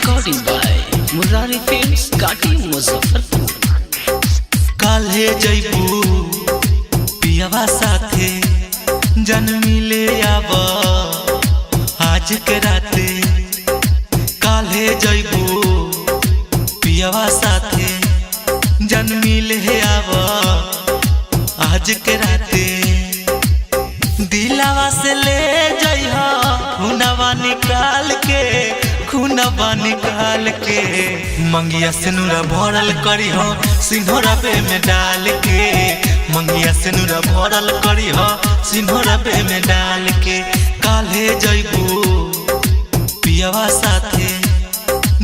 Recording by Murari Films, Kati Muzaffarpur। काल्हे जइबू पियवा साथे जन्मी ले आब आज के राते। काल्हे जइबू पियवा साथे जन्मी ले आब आज के राते। दिलावा से ले जइहा खूनवा निकाल के, खूनवा निकाल के। मंगिया से नूरा भरल करी हो सिंहरा पे में डाल के। मंगिया से नूरा भरल करी हो सिंहरा पे में डाल के। काल्हे जइबू पियवा साथे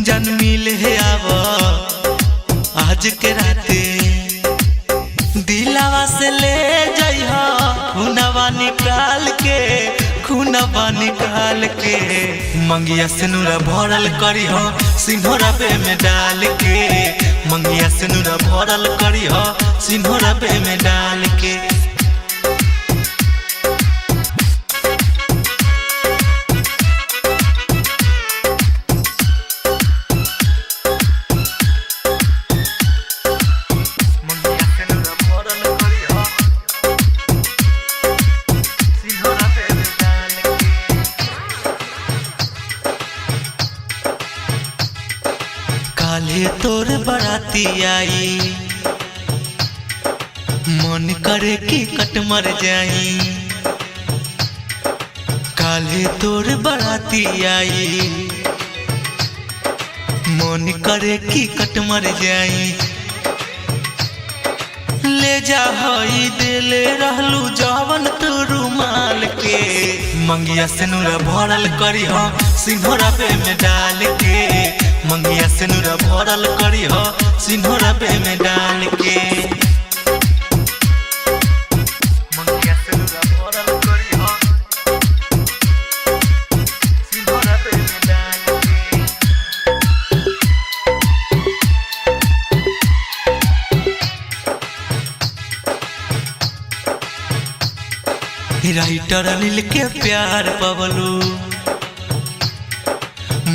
जन्मी ले आब आज के राते। दिलावा से ले जइहा खूनवा निकाल के, खूनवा निकाल के। मंगिया से नूरा भरल करी हो सिंहरा पे में डाल के। मंगिया से नूरा भरल करी हो सिंहरा पे में डाल के। काल्हे तोर बराती आई, मन करे कि कट मर जाई। काल्हे तोर बराती आई, मन करे कि कट मर जाई। ले जा हई दिले रहलू जवन तू रुमाल के। मंगिया से नूरा भरल करी हो सिंहरा पे में डाल के। मंगिया से नूरा भरल करी हो सिंहरा पे में डाल के। मंगिया से नूरा भरल करी हो सिंहरा पे में डाल के। राइटर अनिल के प्यार पवलू,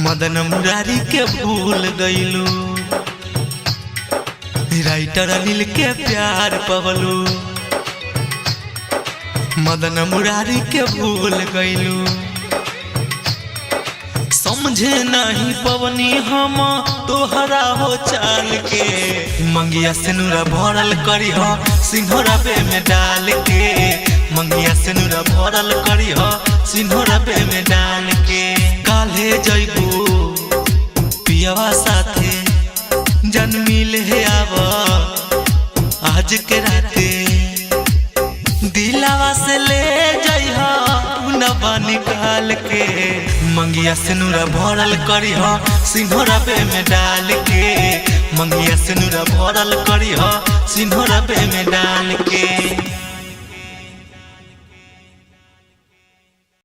मदन मुरारी के भूल गईलू। राइटर अनिल के प्यार पवलू, मदन मुरारी के भूल गईलू। समझे नहीं पवनी हम तोहरा हो चाल के। मंगिया से नूरा भरल करी हो सिंहरा पे में डाल के। मंगिया से नूरा भरल करी हो सिंहरा पे में डाल के। काल्हे जइबू पियवा साथे जन्मी ले आब आज के राते। दिलावा से ले जइहा खूनवा निकाल के। मंगिया से नूरा भरल करी हो सिंहरा पे में डाल के। मंगिया से नूरा भरल करी हो सिंहरा पे में डाल के।